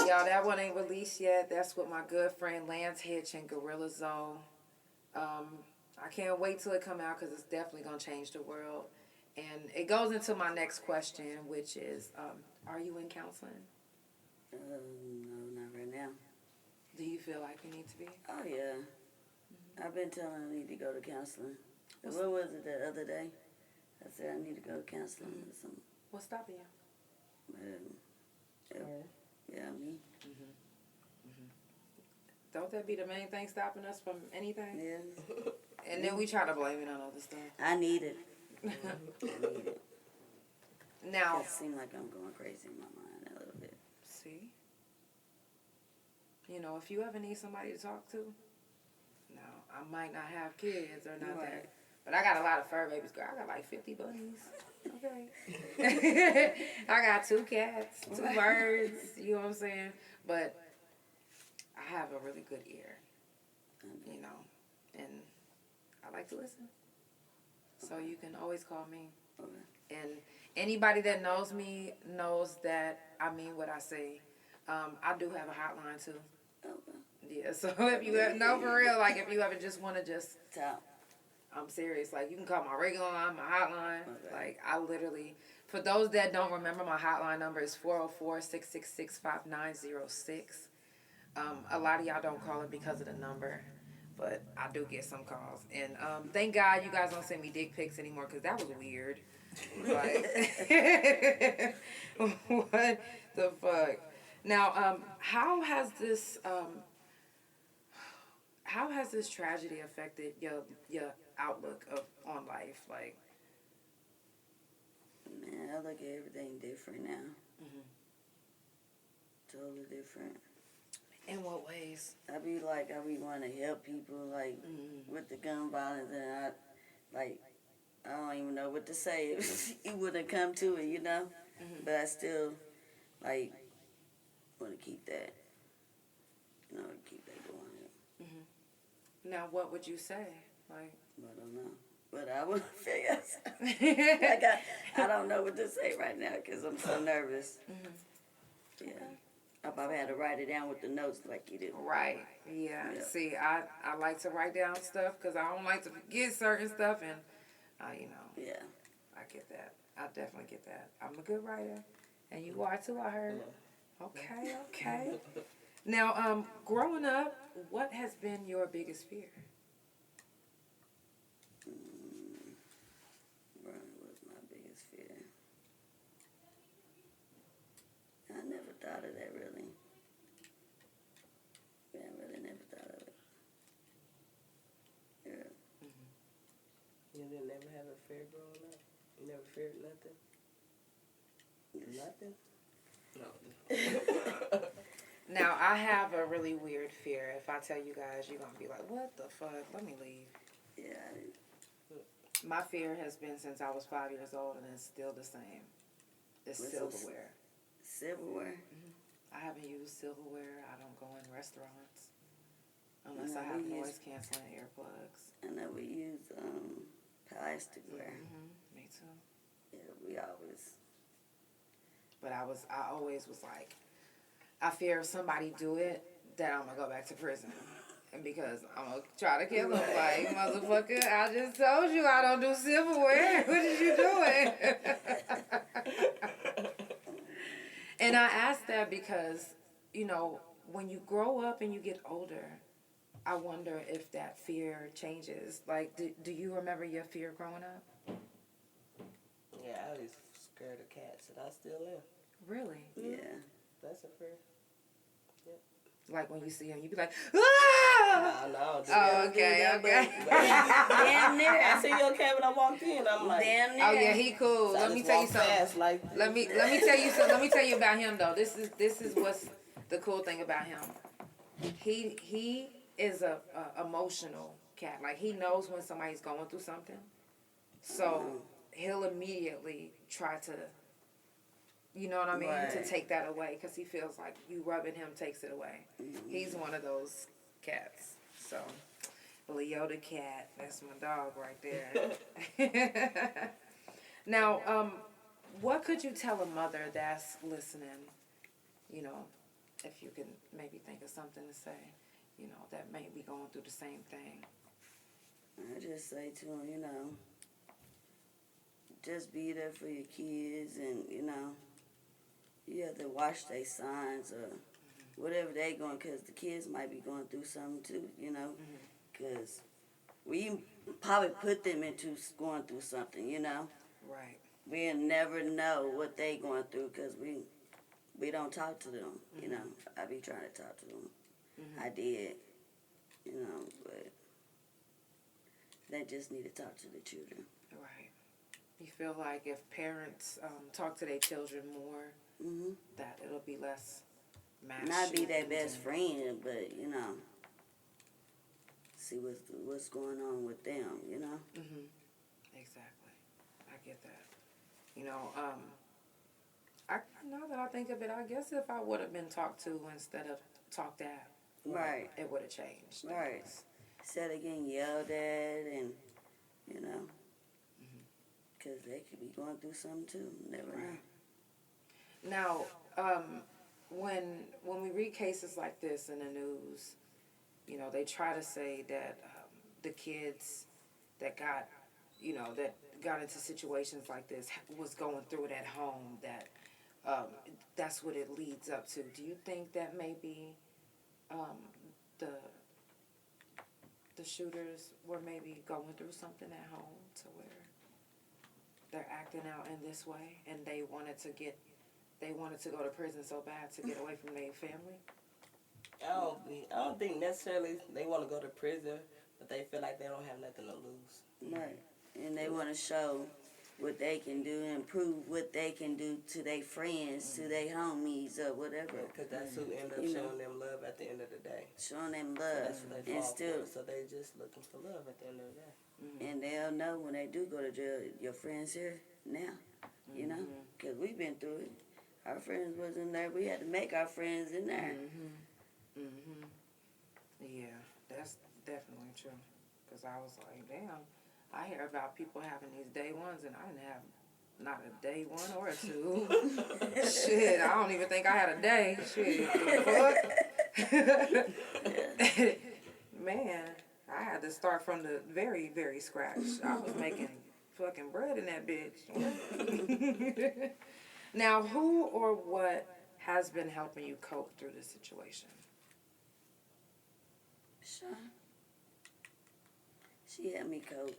Y'all, that one ain't released yet. That's with my good friend Lance Hitch and Gorilla Zoe. I can't wait till it come out because it's definitely going to change the world. And it goes into my next question, which is, are you in counseling? No, not right now. Do you feel like you need to be? Oh, yeah. I've been telling I need to go to counseling. What was it the other day? I said I need to go to counseling or something. What's stopping you? Yeah, me. Don't that be the main thing stopping us from anything? Yeah. And then we try to blame it on other stuff. I need it. I need it. Now, It seems like I'm going crazy in my mind a little bit. see? You know, if you ever need somebody to talk to, no, I might not have kids or not that. But I got a lot of fur babies, girl. I got like 50 bunnies. Okay. I got 2 cats, 2 birds, you know what I'm saying? But I have a really good ear, you know, and I like to listen. So you can always call me. And anybody that knows me knows that I mean what I say. I do have a hotline too. Yeah, so if you ever, no, for real, like if you ever just want to just Talk. I'm serious. Like, you can call my regular line, my hotline. Okay. Like, I literally, for those that don't remember, my hotline number is 404-666-5906. A lot of y'all don't call it because of the number, but I do get some calls. And thank God you guys don't send me dick pics anymore because that was weird. Like, what the fuck? Now, how has this tragedy affected your outlook on life? Like, Man, I look at everything different now. Totally different. in what ways? I be want to help people, like, with the gun violence, and I don't even know what to say. It wouldn't come to it, you know? But I still, like, want to keep that, keep that going. Now, what would you say? Like, I don't know. But I would figure I don't know what to say right now because I'm so nervous. Yeah. I probably had to write it down with the notes like you do. Right. Yeah. See, I like to write down stuff because I don't like to forget certain stuff, and Yeah. I get that. I definitely get that. I'm a good writer, and you are too, I heard. Okay. Now, growing up, what has been your biggest fear? What was my biggest fear? I never thought of that, really. Yeah, I really never thought of it. Yeah. You didn't never have a fear growing up? You never feared nothing? Nothing? No. Now, I have a really weird fear. If I tell you guys, you're going to be like, what the fuck? Let me leave. Yeah. My fear has been since I was 5 years old, and it's still the same. It's silverware. Silverware? I haven't used silverware. I don't go in restaurants unless I have noise-canceling earplugs. I know we use plasticware. Me too. Yeah, we always. But I always was like, I fear if somebody do it, that I'm going to go back to prison. And because I'm going to try to kill them. Like, motherfucker, I just told you I don't do silverware. What is you doing? And I ask that because, when you grow up and you get older, I wonder if that fear changes. Like, do you remember your fear growing up? Yeah, I was scared of cats, and I still am. Really? Yeah. That's a fair. Like when you see him, you be like, ah! No. Oh, okay. Damn near. I see your cat when I walked in. I'm like, Damn near. Oh yeah, he cool. so I Let me just tell you walk something. fast, like, Let me tell you something. Let me tell you about him though. This is what's the cool thing about him. He is a emotional cat. Like he knows when somebody's going through something, so he'll immediately try to, you know what I mean, to Right. take that away because he feels like you rubbing him takes it away. He's one of those cats. So Leo the cat, that's my dog right there. Now, what could you tell a mother that's listening, you know, if you can maybe think of something to say, you know, that may be going through the same thing? I just say to them, you know, just be there for your kids, and you know, you have to watch their signs or whatever they going, because the kids might be going through something too, you know, because we probably put them into going through something, you know. Right. We'll never know what they going through because we don't talk to them, you know. I be trying to talk to them. I did, you know, but they just need to talk to the children. Right. You feel like if parents talk to their children more, that it'll be less mass Not be their shootings best and- friend, but, you know, see what's going on with them, you know. Exactly. I get that. You know, now that I think of it, I guess if I would have been talked to instead of talked at, Right. it would have changed. Right. Instead of getting yelled at and, you know, because they could be going through something too. Never know. Now, when we read cases like this in the news, you know, they try to say that the kids that got, you know, that got into situations like this was going through it at home, that that's what it leads up to. Do you think that maybe the shooters were maybe going through something at home to where they're acting out in this way and they wanted to go to prison so bad to get away from their family? I don't think necessarily they want to go to prison, but they feel like they don't have nothing to lose. Right. And they want to show what they can do and prove what they can do to their friends, to their homies, or whatever. Because that's who end up You know. showing them love at the end of the day. Showing them So love. that's what they And fall still, for. So they just looking for love at the end of the day. and they'll know when they do go to jail, your friends here now, you know, because we've been through it. Our friends wasn't there. We had to make our friends in there. Yeah, that's definitely true. Because I was like, damn, I hear about people having these day ones, and I didn't have not a day one or a two. Shit, I don't even think I had a day. Shit, fuck. Man, I had to start from the very, very scratch. I was making fucking bread in that bitch. Now, who or what has been helping you cope through this situation? Sure. She had me cope.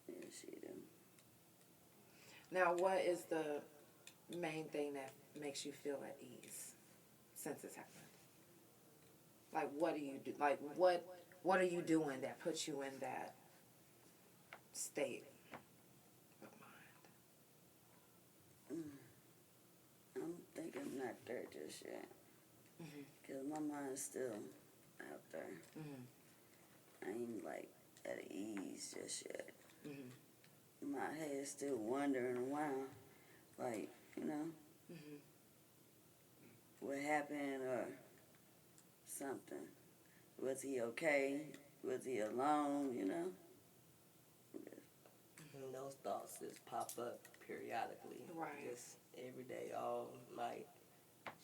Yeah, she do. Now, what is the main thing that makes you feel at ease since it's happened? Like, what do you do? Like, what are you doing that puts you in that state of mind? I think I'm not there just yet. Because my mind's still out there. I ain't, like, at ease just yet. My head's still wandering around. Like, you know, what happened or something. Was he okay? Was he alone, you know? And those thoughts just pop up periodically. Right. Just every day, all night.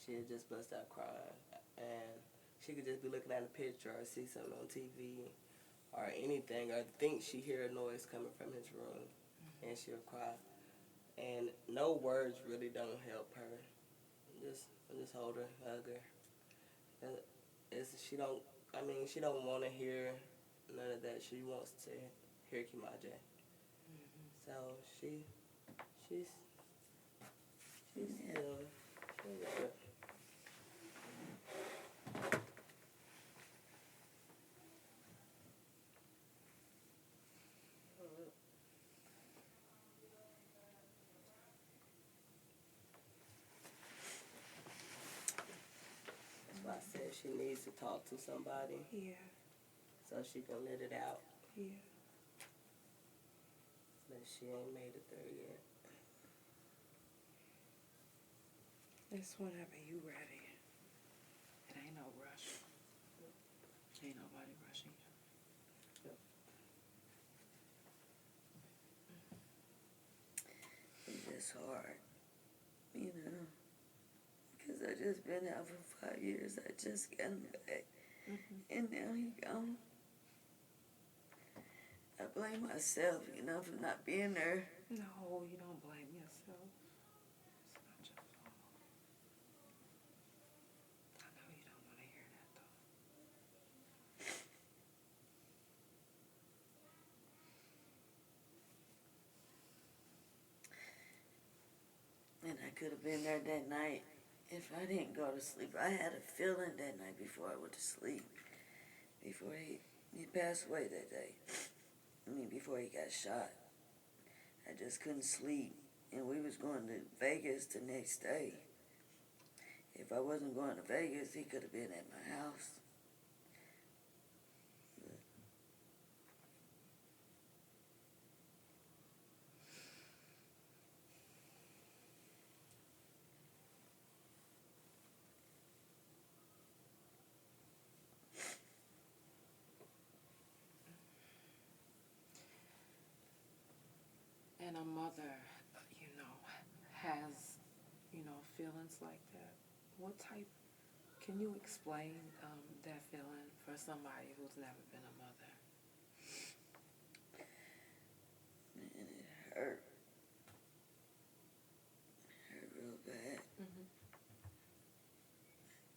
She'll just bust out crying. And she could just be looking at a picture or see something on TV or anything, or think she hear a noise coming from his room, and she'll cry. And no words really don't help her. Just hold her, hug her. She don't want to hear none of that. She wants to hear Kemaj. So She's still. That's why I said she needs to talk to somebody. Yeah. So she can let it out. Yeah. But she ain't made it there yet. It's whenever you ready. It ain't no rush. Ain't nobody rushing you. It's just hard, you know, because I just been out for 5 years. I just got him back, and now he gone. I blame myself, you know, for not being there. No, you don't blame yourself. It's not your fault. I know you don't want to hear that though. And I could have been there that night if I didn't go to sleep. I had a feeling that night before I went to sleep, before he passed away that day. I mean, before he got shot. I just couldn't sleep. And we was going to Vegas the next day. If I wasn't going to Vegas, he could have been at my house. And a mother, you know, has, you know, feelings like that. What type, can you explain that feeling for somebody who's never been a mother? Man, it hurt. It hurt real bad.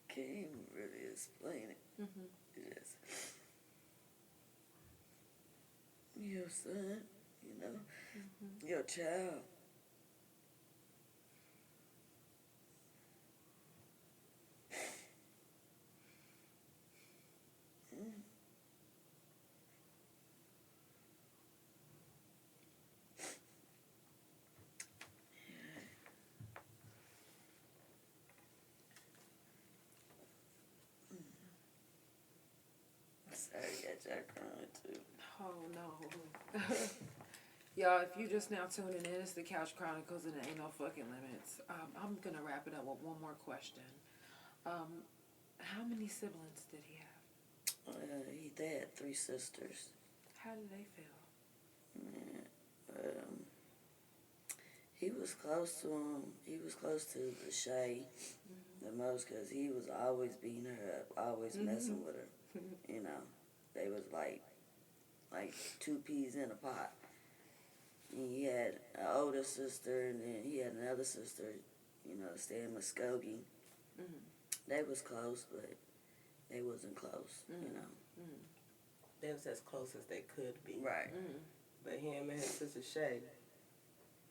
Can't even really explain it. It's just, your son, you know, your child. Sorry, I got y'all crying too. Oh, no. Y'all, if you just now tuning in, it's the Couch Chronicles and there ain't no fucking limits. I'm going to wrap it up with one more question. How many siblings did he have? They had 3 sisters. How did they feel? Man, he was close to him. He was close to the Shay the most because he was always beating her up, always messing with her. You know, they was like 2 peas in a pot. And he had an older sister, and then he had another sister, you know, staying in Muskogee. They was close, but they wasn't close, you know. They was as close as they could be. Right. But him and his sister Shay,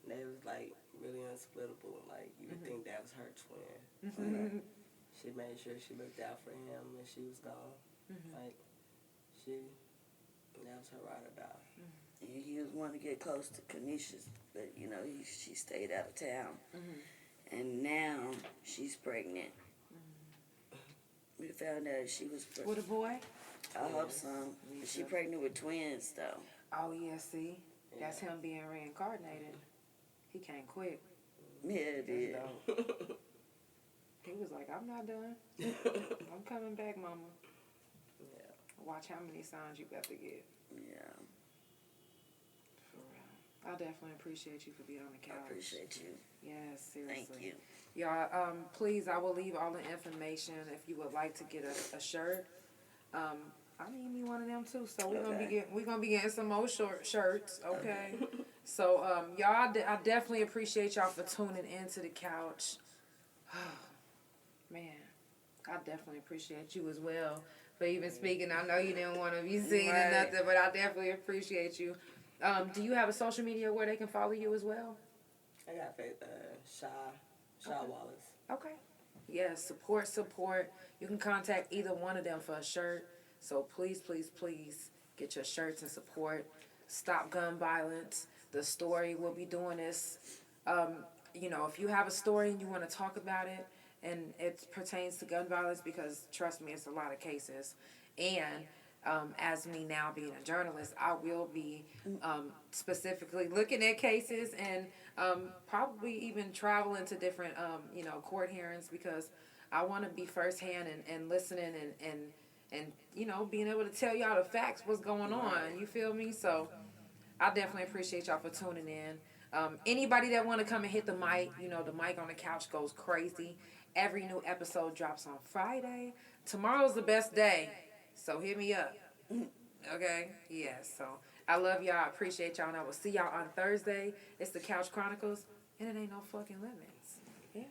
they was like really unsplittable. Like you would think that was her twin. She made sure she looked out for him when she was gone. Like that was her right about. And he was wanting to get close to Kanisha, but you know she stayed out of town, and now she's pregnant. We found out she was pregnant. With a boy? I hope so. She pregnant with twins though. Oh, yeah, see? That's him being reincarnated. He can't quit. Yeah, it is. He was like, I'm not done. I'm coming back, mama. Yeah. Watch how many signs you got to get. Yeah. For real. I definitely appreciate you for being on the couch. I appreciate you. Yes, seriously. Thank you. Y'all, please, I will leave all the information if you would like to get a shirt. I need me one of them too. So we're gonna be getting some more short shirts, okay? So y'all, I definitely appreciate y'all for tuning into the couch. Man, I definitely appreciate you as well for even speaking. I know you didn't want to be seen or nothing, but I definitely appreciate you. Do you have a social media where they can follow you as well? I got Shaw Wallace. Okay. Yes, support. You can contact either one of them for a shirt. So please get your shirts and support. Stop gun violence. The story will be doing this. If you have a story and you want to talk about it and it pertains to gun violence, because trust me, it's a lot of cases. And as me now being a journalist, I will be specifically looking at cases and probably even traveling to different, court hearings, because I want to be firsthand and listening and being able to tell y'all the facts, what's going on. You feel me? So I definitely appreciate y'all for tuning in. Anybody that want to come and hit the mic, the mic on the couch goes crazy. Every new episode drops on Friday. Tomorrow's the best day, so hit me up. Okay? Yeah, so I love y'all. I appreciate y'all, and I will see y'all on Thursday. It's the Couch Chronicles, and it ain't no fucking limits. Yeah.